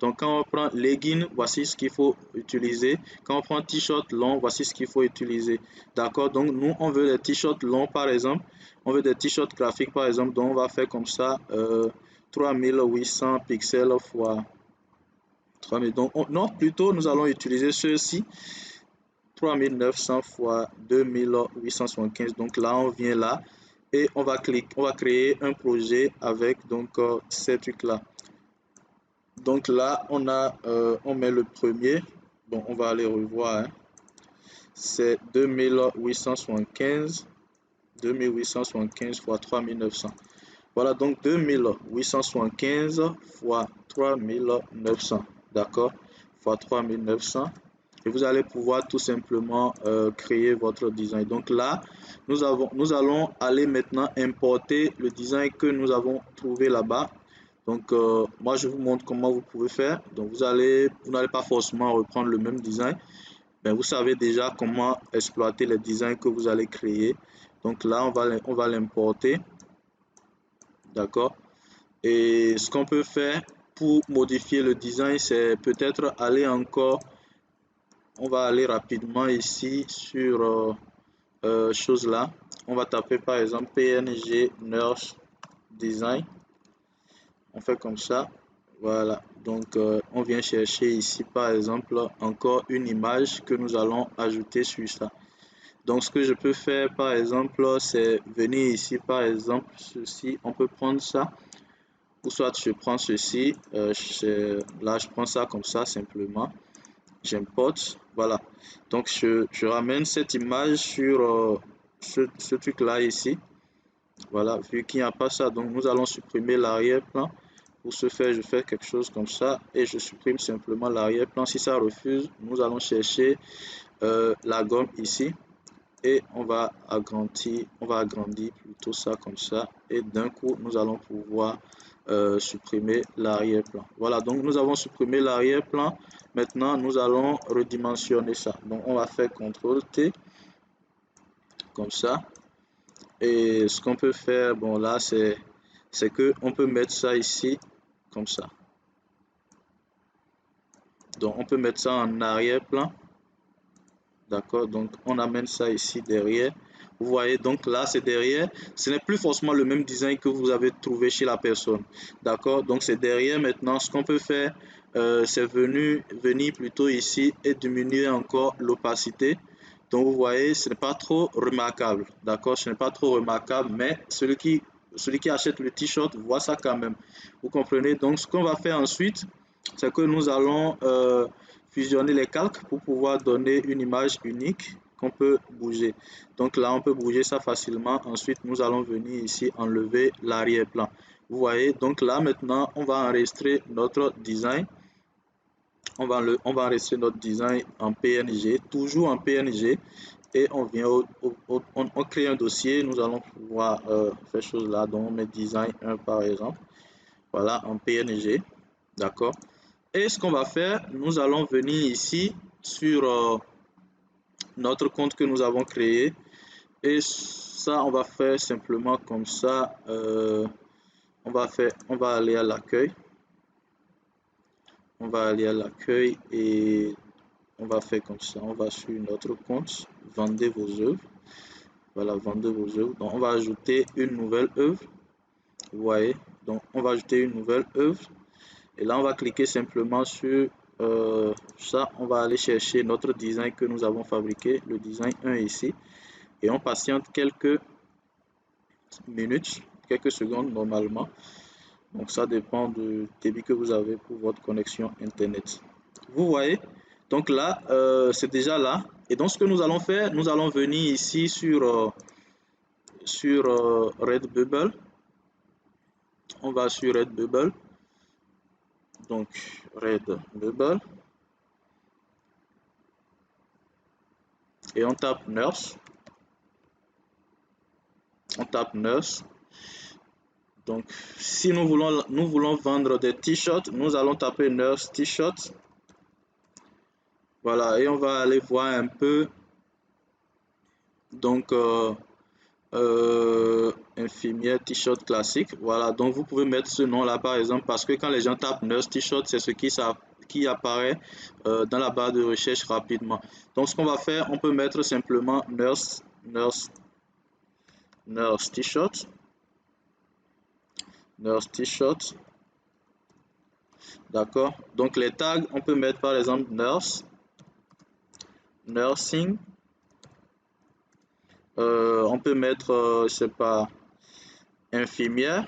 Speaker 1: Donc quand on prend legging, voici ce qu'il faut utiliser. Quand on prend t-shirt long, voici ce qu'il faut utiliser. D'accord? Donc nous, on veut des t-shirts longs par exemple. On veut des t-shirts graphiques par exemple. Donc on va faire comme ça, 3800 pixels fois 3000. Donc non, plutôt nous allons utiliser ceux-ci. 3900 fois 2875. Donc là, on vient là et on va créer un projet avec donc ces trucs-là. Donc là, on met le premier. Bon, on va aller revoir. Hein. C'est 2875 fois 3900. Voilà, donc 2875 fois 3900. D'accord? Fois 3900. Et vous allez pouvoir tout simplement créer votre design. Donc là, nous allons aller maintenant importer le design que nous avons trouvé là-bas. Donc, moi, je vous montre comment vous pouvez faire. Donc, vous n'allez pas forcément reprendre le même design, mais vous savez déjà comment exploiter les designs que vous allez créer. Donc là, on va l'importer. D'accord? Et ce qu'on peut faire pour modifier le design, c'est peut-être aller encore. On va aller rapidement ici sur chose là. On va taper par exemple PNG Nurse Design. On fait comme ça. Voilà, donc on vient chercher ici par exemple encore une image que nous allons ajouter sur ça. Donc ce que je peux faire par exemple, c'est venir ici par exemple, ceci, on peut prendre ça, ou soit je prends ceci, là je prends ça comme ça simplement, j'importe, voilà. Donc je ramène cette image sur ce truc là ici, voilà, vu qu'il n'y a pas ça, donc nous allons supprimer l'arrière-plan. Pour ce faire, je fais quelque chose comme ça et je supprime simplement l'arrière-plan. Si ça refuse, nous allons chercher la gomme ici et on va agrandir plutôt ça comme ça et d'un coup, nous allons pouvoir supprimer l'arrière-plan. Voilà, donc nous avons supprimé l'arrière-plan. Maintenant, nous allons redimensionner ça. Donc, on va faire CTRL-T comme ça. Et ce qu'on peut faire, bon là, c'est que on peut mettre ça ici comme ça. Donc on peut mettre ça en arrière-plan. D'accord, donc on amène ça ici derrière. Vous voyez, donc là c'est derrière. Ce n'est plus forcément le même design que vous avez trouvé chez la personne. D'accord, donc c'est derrière maintenant. Ce qu'on peut faire, c'est venir plutôt ici et diminuer encore l'opacité. Donc vous voyez, ce n'est pas trop remarquable. D'accord, ce n'est pas trop remarquable, mais celui qui achète le t-shirt voit ça quand même. Vous comprenez? Donc ce qu'on va faire ensuite, c'est que nous allons fusionner les calques pour pouvoir donner une image unique qu'on peut bouger. Donc là, on peut bouger ça facilement. Ensuite, nous allons venir ici enlever l'arrière-plan. Vous voyez, donc là maintenant, on va enregistrer notre design. On va enregistrer notre design en PNG, toujours en PNG. Et on vient, on crée un dossier. Nous allons pouvoir faire chose là. Donc on met design 1 par exemple. Voilà, en PNG. D'accord. Et ce qu'on va faire, nous allons venir ici sur notre compte que nous avons créé. Et ça, on va faire simplement comme ça. On va aller à l'accueil. On va aller à l'accueil et on va faire comme ça. On va sur notre compte, vendez vos œuvres. Voilà, vendez vos œuvres. Donc, on va ajouter une nouvelle œuvre. Vous voyez, donc on va ajouter une nouvelle œuvre. Et là, on va cliquer simplement sur ça. On va aller chercher notre design que nous avons fabriqué, le design 1 ici. Et on patiente quelques minutes, quelques secondes normalement. Donc ça dépend du débit que vous avez pour votre connexion Internet. Vous voyez, donc là, c'est déjà là. Et donc ce que nous allons faire, nous allons venir ici sur Redbubble. On va sur Redbubble. Donc Redbubble. Et on tape Nurse. On tape Nurse. Donc, si nous voulons vendre des t-shirts, nous allons taper nurse t-shirt. Voilà, et on va aller voir un peu. Donc, infirmière t-shirt classique. Voilà, donc vous pouvez mettre ce nom-là par exemple parce que quand les gens tapent nurse t-shirt, c'est ce qui apparaît dans la barre de recherche rapidement. Donc, ce qu'on va faire, on peut mettre simplement nurse t-shirt. Nurse t-shirt. D'accord. Donc les tags, on peut mettre par exemple nurse, nursing. On peut mettre, je sais pas, infirmière.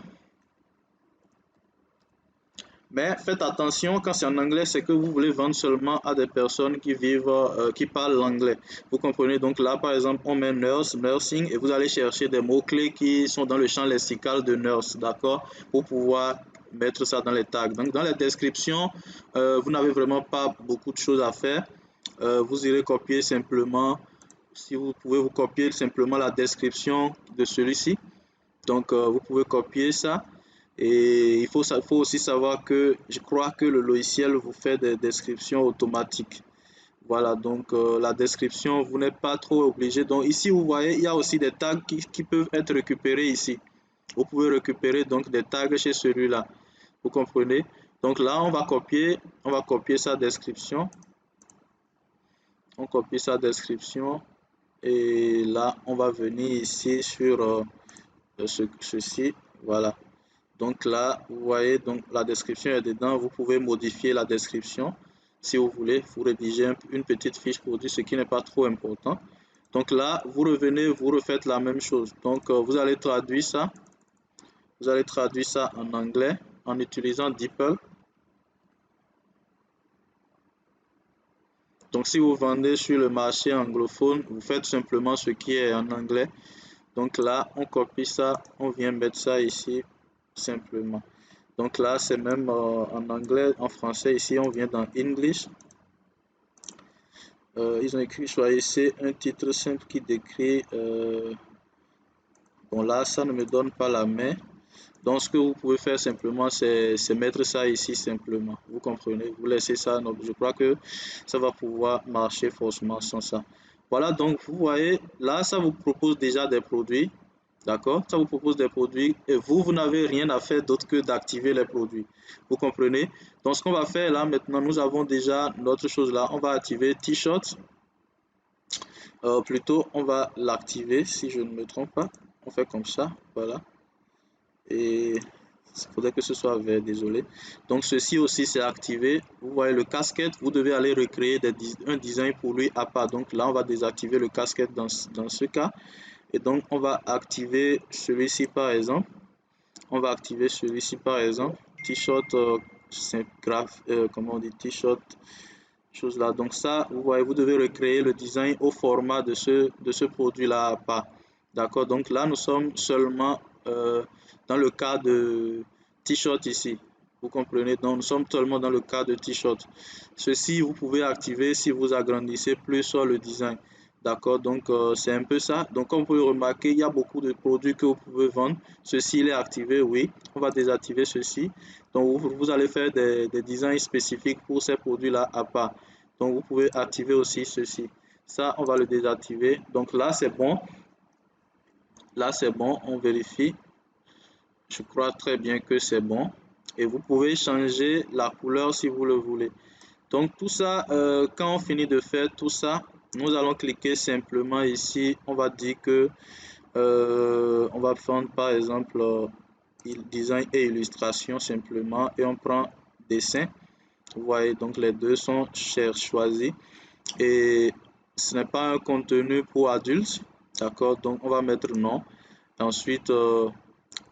Speaker 1: Mais faites attention, quand c'est en anglais, c'est que vous voulez vendre seulement à des personnes qui vivent, qui parlent l'anglais. Vous comprenez? Donc là, par exemple, on met nurse, nursing, et vous allez chercher des mots-clés qui sont dans le champ lexical de nurse, d'accord? Pour pouvoir mettre ça dans les tags. Donc dans les descriptions, vous n'avez vraiment pas beaucoup de choses à faire. Vous irez copier simplement, si vous pouvez vous copier simplement la description de celui-ci. Donc vous pouvez copier ça. Et il faut aussi savoir que je crois que le logiciel vous fait des descriptions automatiques. Voilà, donc la description, vous n'êtes pas trop obligé. Donc ici, vous voyez, il y a aussi des tags qui peuvent être récupérés ici. Vous pouvez récupérer donc des tags chez celui-là. Vous comprenez? Donc là, on va copier sa description. On copie sa description. Et là, on va venir ici sur ceci. Voilà. Donc là, vous voyez, donc la description est dedans. Vous pouvez modifier la description si vous voulez. Vous rédigez une petite fiche produit, ce qui n'est pas trop important. Donc là, vous revenez, vous refaites la même chose. Donc vous allez traduire ça. Vous allez traduire ça en anglais en utilisant DeepL. Donc si vous vendez sur le marché anglophone, vous faites simplement ce qui est en anglais. Donc là, on copie ça, on vient mettre ça ici simplement. Donc là, c'est même en anglais, en français, ici, on vient dans English. Ils ont écrit, choisissez un titre simple qui décrit... bon, là, ça ne me donne pas la main. Donc, ce que vous pouvez faire simplement, c'est mettre ça ici simplement. Vous comprenez? Vous laissez ça. Donc, je crois que ça va pouvoir marcher forcément sans ça. Voilà, donc, vous voyez, là, ça vous propose déjà des produits. D'accord? Ça vous propose des produits et vous n'avez rien à faire d'autre que d'activer les produits. Vous comprenez? Donc, ce qu'on va faire là maintenant, nous avons déjà notre chose là. On va activer T-shirt. Plutôt, on va l'activer si je ne me trompe pas. On fait comme ça. Voilà. Et il faudrait que ce soit vert, désolé. Donc, ceci aussi, c'est activé. Vous voyez le casquette, vous devez aller recréer un design pour lui à part. Donc, là, on va désactiver le casquette dans ce cas. Et donc, on va activer celui-ci par exemple. On va activer celui-ci par exemple. T-shirt, comment on dit, T-shirt, chose là. Donc ça, vous voyez, vous devez recréer le design au format de ce produit-là à part. D'accord, donc là, nous sommes seulement dans le cas de T-shirt ici. Vous comprenez? Donc, nous sommes seulement dans le cas de T-shirt. Ceci, vous pouvez activer si vous agrandissez plus sur le design. D'accord, donc c'est un peu ça. Donc comme vous pouvez remarquer, il y a beaucoup de produits que vous pouvez vendre. Ceci, il est activé, oui. On va désactiver ceci. Donc vous allez faire des designs spécifiques pour ces produits-là à part. Donc vous pouvez activer aussi ceci. Ça, on va le désactiver. Donc là, c'est bon. Là, c'est bon. On vérifie. Je crois très bien que c'est bon. Et vous pouvez changer la couleur si vous le voulez. Donc tout ça, quand on finit de faire tout ça, nous allons cliquer simplement ici. On va dire que on va prendre par exemple design et illustration simplement et on prend dessin. Vous voyez, donc les deux sont choisis et ce n'est pas un contenu pour adultes. D'accord, donc on va mettre non. Ensuite,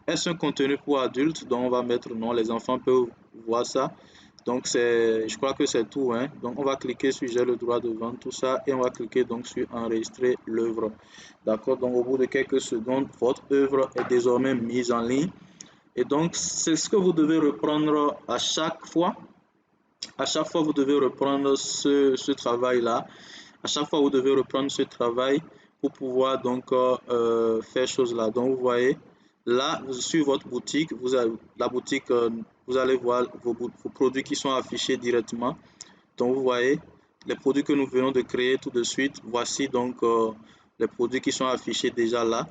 Speaker 1: est-ce un contenu pour adultes? Donc on va mettre non, les enfants peuvent voir ça. Donc je crois que c'est tout, hein. Donc on va cliquer sur j'ai le droit de vendre tout ça et on va cliquer donc sur enregistrer l'œuvre. D'accord, donc au bout de quelques secondes, votre œuvre est désormais mise en ligne. Et donc c'est ce que vous devez reprendre à chaque fois. À chaque fois, vous devez reprendre ce travail-là. À chaque fois, vous devez reprendre ce travail pour pouvoir donc faire chose là. Donc vous voyez, Là, sur votre boutique, vous avez, la boutique, vous allez voir vos produits qui sont affichés directement. Donc, vous voyez les produits que nous venons de créer tout de suite. Voici donc les produits qui sont affichés déjà là.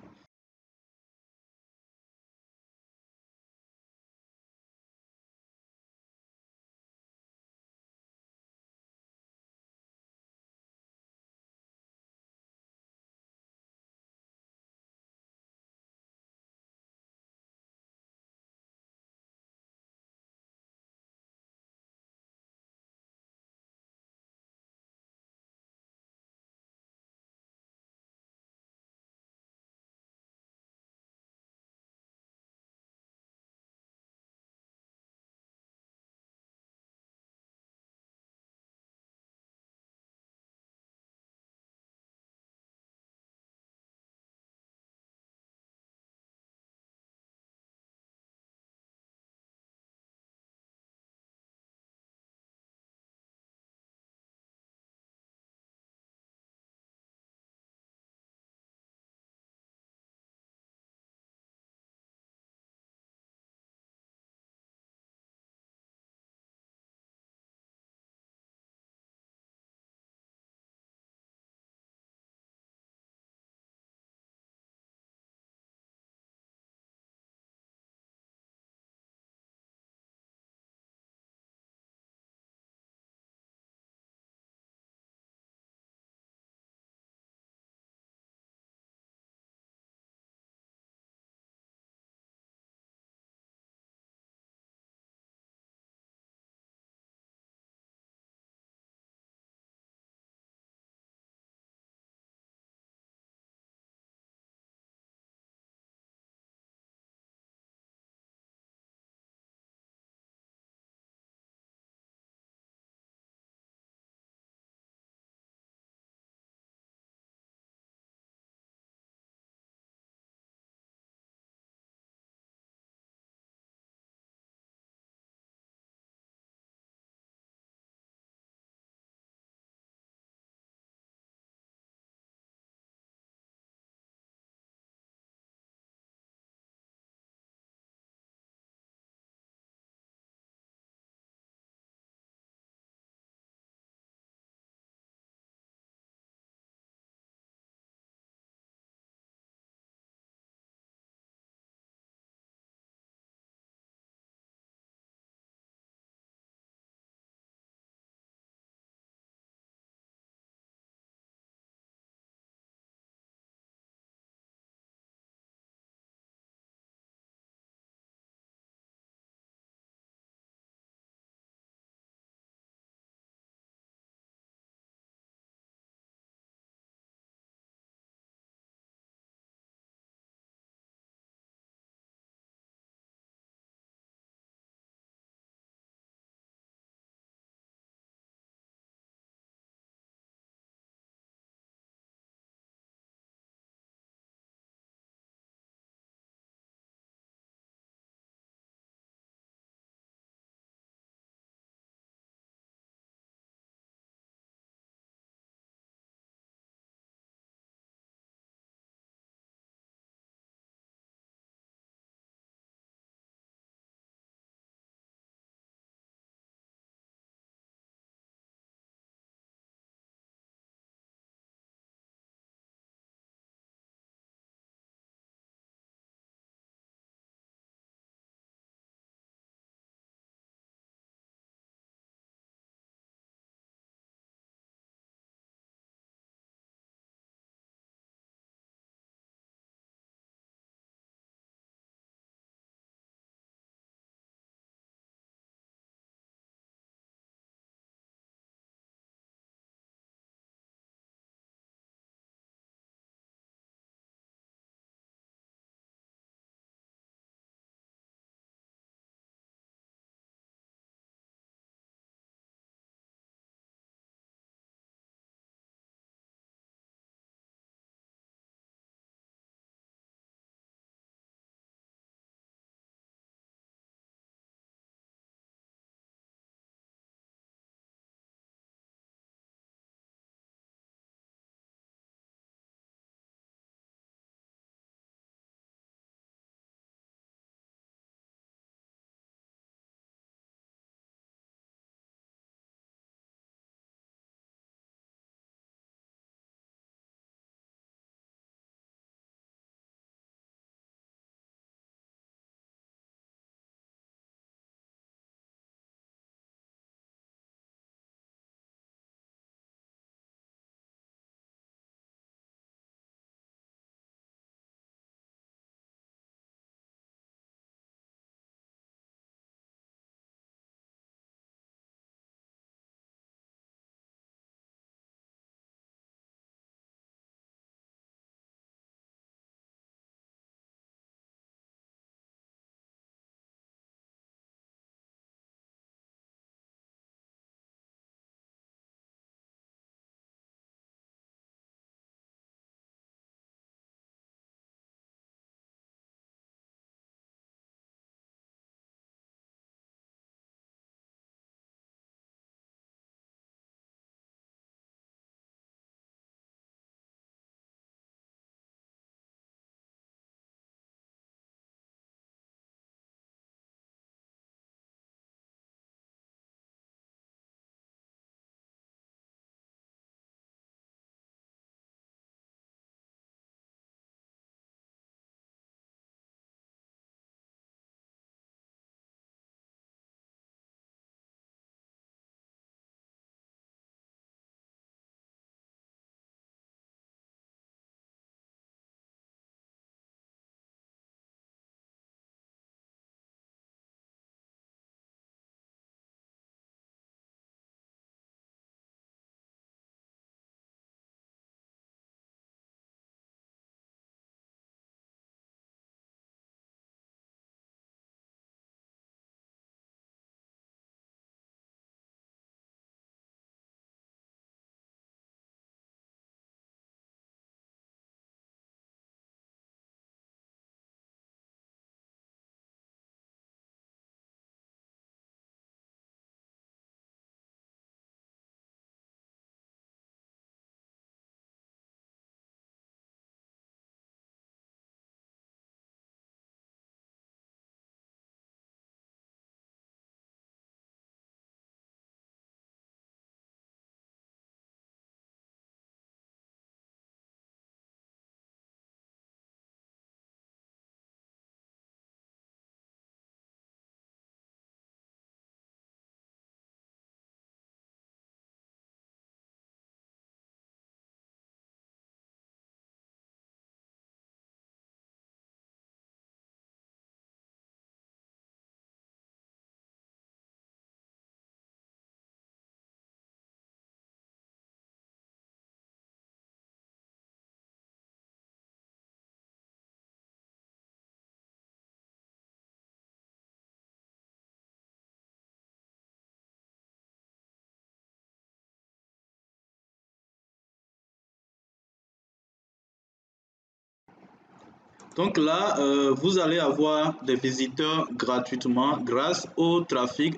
Speaker 1: Donc là, vous allez avoir des visiteurs gratuitement grâce au trafic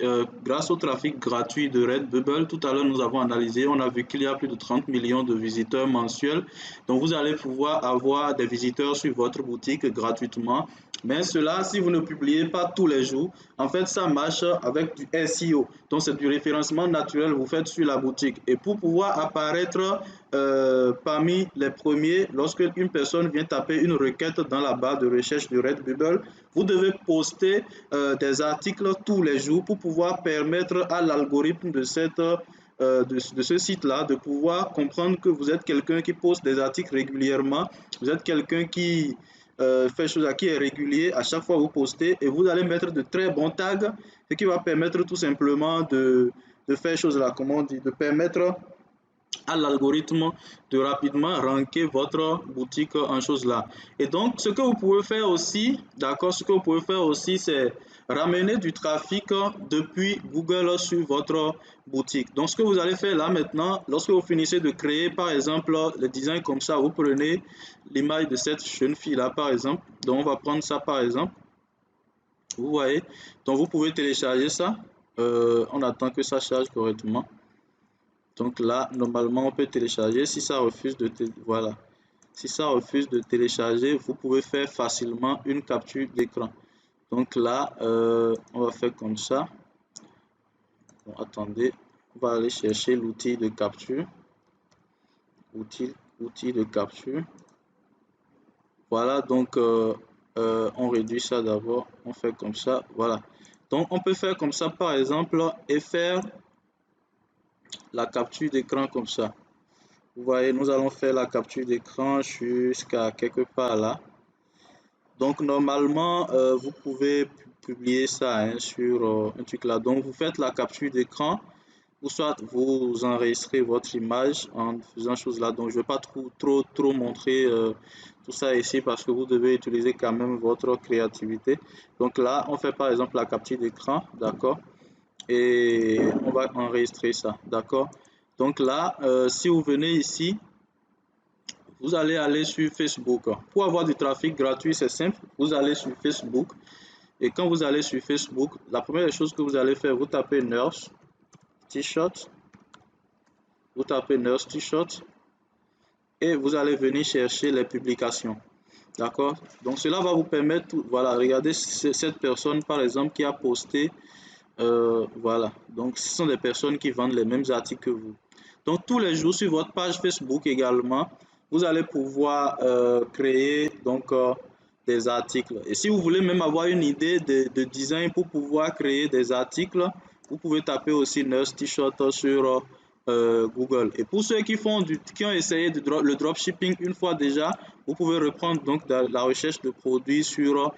Speaker 1: gratuit de Redbubble. Tout à l'heure, nous avons analysé, on a vu qu'il y a plus de 30 millions de visiteurs mensuels. Donc vous allez pouvoir avoir des visiteurs sur votre boutique gratuitement. Mais cela, si vous ne publiez pas tous les jours, en fait, ça marche avec du SEO. Donc c'est du référencement naturel que vous faites sur la boutique. Et pour pouvoir apparaître parmi les premiers, lorsque une personne vient taper une requête dans la barre de recherche de Redbubble, vous devez poster des articles tous les jours pour pouvoir permettre à l'algorithme de ce site-là de pouvoir comprendre que vous êtes quelqu'un qui poste des articles régulièrement, vous êtes quelqu'un qui fait chose qui est régulier à chaque fois que vous postez, et vous allez mettre de très bons tags, ce qui va permettre tout simplement de faire chose là, comment on dit, de permettre à l'algorithme de rapidement ranker votre boutique en choses là. Et donc, ce que vous pouvez faire aussi, d'accord, ce que vous pouvez faire aussi, c'est ramener du trafic depuis Google sur votre boutique. Donc, ce que vous allez faire là maintenant, lorsque vous finissez de créer, par exemple, le design comme ça, vous prenez l'image de cette jeune fille là, par exemple. Donc, on va prendre ça, par exemple. Vous voyez. Donc, vous pouvez télécharger ça. On attend que ça charge correctement. Donc là, normalement, on peut télécharger. Si ça refuse de voilà. Si ça refuse de télécharger, vous pouvez faire facilement une capture d'écran. Donc là, on va faire comme ça. Bon, attendez, on va aller chercher l'outil de capture. Outil de capture. Voilà, donc on réduit ça d'abord. On fait comme ça. Voilà. Donc on peut faire comme ça, par exemple, et faire la capture d'écran comme ça. Vous voyez, nous allons faire la capture d'écran jusqu'à quelque part là. Donc normalement, vous pouvez publier ça hein, sur un truc là. Donc vous faites la capture d'écran, ou soit vous enregistrez votre image en faisant chose là. Donc je ne vais pas trop montrer tout ça ici parce que vous devez utiliser quand même votre créativité. Donc là, on fait par exemple la capture d'écran, d'accord? Et on va enregistrer ça, d'accord? Donc là, si vous venez ici, vous allez aller sur Facebook. Pour avoir du trafic gratuit, c'est simple. Vous allez sur Facebook. Et quand vous allez sur Facebook, la première chose que vous allez faire, vous tapez Nurse T-shirt. Vous tapez Nurse T-shirt. Et vous allez venir chercher les publications. D'accord? Donc cela va vous permettre, voilà, regardez cette personne par exemple qui a posté, voilà. Donc ce sont des personnes qui vendent les mêmes articles que vous. Donc tous les jours sur votre page Facebook également, vous allez pouvoir créer donc des articles. Et si vous voulez même avoir une idée de design pour pouvoir créer des articles, vous pouvez taper aussi Nurse T-shirt sur Google. Et pour ceux qui ont essayé le dropshipping une fois déjà, vous pouvez reprendre donc la recherche de produits sur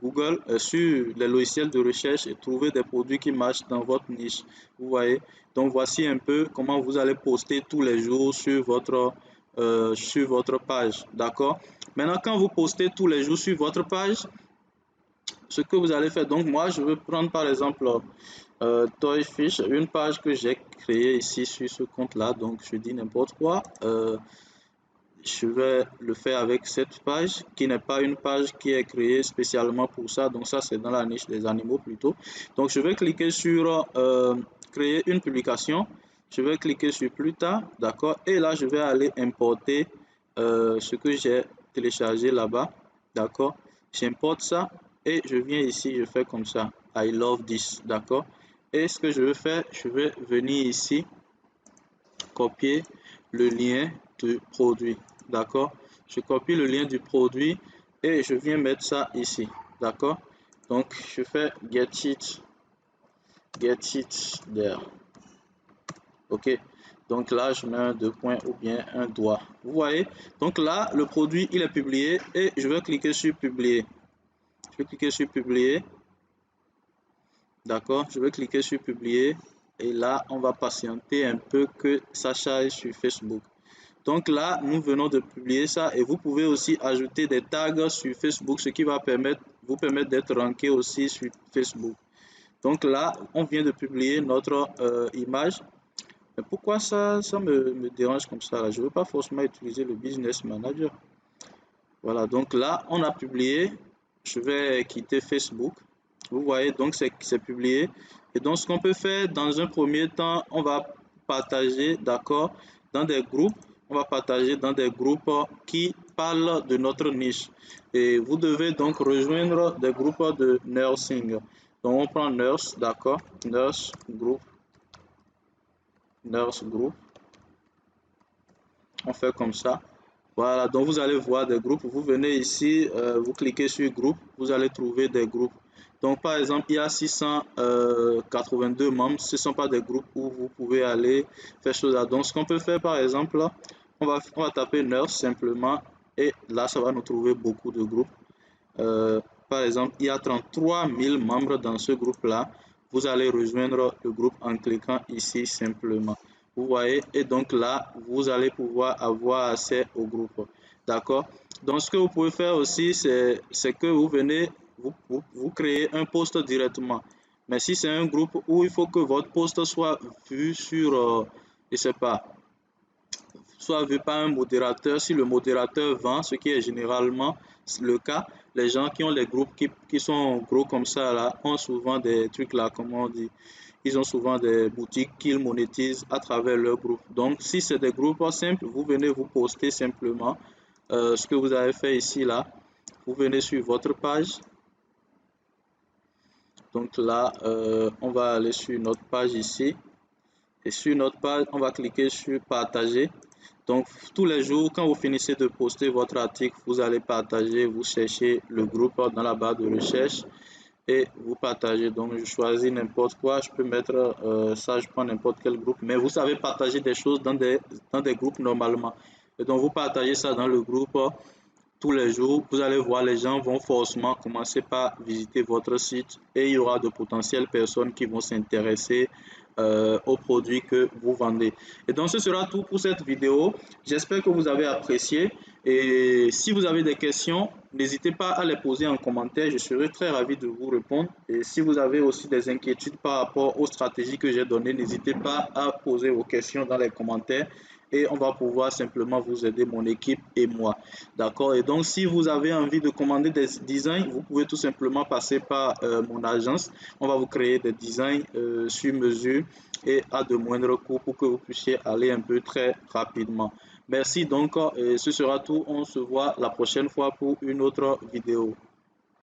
Speaker 1: Google, sur les logiciels de recherche et trouver des produits qui marchent dans votre niche. Vous voyez. Donc voici un peu comment vous allez poster tous les jours sur votre page. D'accord. Maintenant, quand vous postez tous les jours sur votre page, ce que vous allez faire, donc moi je vais prendre par exemple Toyfish, une page que j'ai créée ici sur ce compte là, donc je dis n'importe quoi, je vais le faire avec cette page qui n'est pas une page qui est créée spécialement pour ça, donc ça c'est dans la niche des animaux plutôt. Donc je vais cliquer sur créer une publication, je vais cliquer sur plus tard, d'accord, et là je vais aller importer ce que j'ai téléchargé là-bas, d'accord, j'importe ça et je viens ici, je fais comme ça, I love this, d'accord, et ce que je vais faire, je vais venir ici, copier le lien du produit, d'accord, je copie le lien du produit et je viens mettre ça ici, d'accord, donc je fais get it there, ok, donc là je mets un deux points ou bien un doigt, vous voyez, donc là le produit il est publié et je vais cliquer sur publier, je vais cliquer sur publier, d'accord, je vais cliquer sur publier et là on va patienter un peu que ça charge sur Facebook. Donc là nous venons de publier ça et vous pouvez aussi ajouter des tags sur Facebook, ce qui va vous permettre d'être ranké aussi sur Facebook. Donc là on vient de publier notre image. Mais pourquoi ça me dérange comme ça là? Je ne veux pas forcément utiliser le Business Manager. Voilà, donc là, on a publié. Je vais quitter Facebook. Vous voyez, donc c'est publié. Et donc, ce qu'on peut faire dans un premier temps, on va partager, d'accord, dans des groupes. On va partager dans des groupes qui parlent de notre niche. Et vous devez donc rejoindre des groupes de nursing. Donc, on prend nurse, d'accord, nurse group. On fait comme ça. Voilà, donc vous allez voir des groupes. Vous venez ici, vous cliquez sur groupe, vous allez trouver des groupes. Donc, par exemple, il y a 682 membres. Ce ne sont pas des groupes où vous pouvez aller faire chose à. Donc, ce qu'on peut faire, par exemple, on va taper nurse simplement. Et là, ça va nous trouver beaucoup de groupes. Par exemple, il y a 33 000 membres dans ce groupe-là. Vous allez rejoindre le groupe en cliquant ici simplement. Vous voyez, et donc là, vous allez pouvoir avoir accès au groupe. D'accord? Donc, ce que vous pouvez faire aussi, c'est que vous venez, vous créez un post directement. Mais si c'est un groupe où il faut que votre post soit vu sur, je ne sais pas, soit vu par un modérateur. Si le modérateur vend, ce qui est généralement le cas, les gens qui ont les groupes qui sont gros comme ça là, ont souvent des trucs là, comme on dit. Ils ont souvent des boutiques qu'ils monétisent à travers leur groupe. Donc, si c'est des groupes simples, vous venez vous poster simplement ce que vous avez fait ici là. Vous venez sur votre page. Donc là, on va aller sur notre page ici. Et sur notre page, on va cliquer sur partager. Donc, tous les jours, quand vous finissez de poster votre article, vous allez partager, vous cherchez le groupe dans la barre de recherche et vous partagez. Donc, je choisis n'importe quoi. Je peux mettre ça, je prends n'importe quel groupe. Mais vous savez partager des choses dans des groupes normalement. Et donc, vous partagez ça dans le groupe tous les jours. Vous allez voir, les gens vont forcément commencer par visiter votre site et il y aura de potentielles personnes qui vont s'intéresser aux produits que vous vendez. Et donc, ce sera tout pour cette vidéo. J'espère que vous avez apprécié. Et si vous avez des questions, n'hésitez pas à les poser en commentaire. Je serai très ravi de vous répondre. Et si vous avez aussi des inquiétudes par rapport aux stratégies que j'ai données, n'hésitez pas à poser vos questions dans les commentaires et on va pouvoir simplement vous aider, mon équipe et moi. D'accord? Et donc, si vous avez envie de commander des designs, vous pouvez tout simplement passer par mon agence. On va vous créer des designs sur mesure et à de moindres coûts pour que vous puissiez aller un peu très rapidement. Merci donc, et ce sera tout. On se voit la prochaine fois pour une autre vidéo.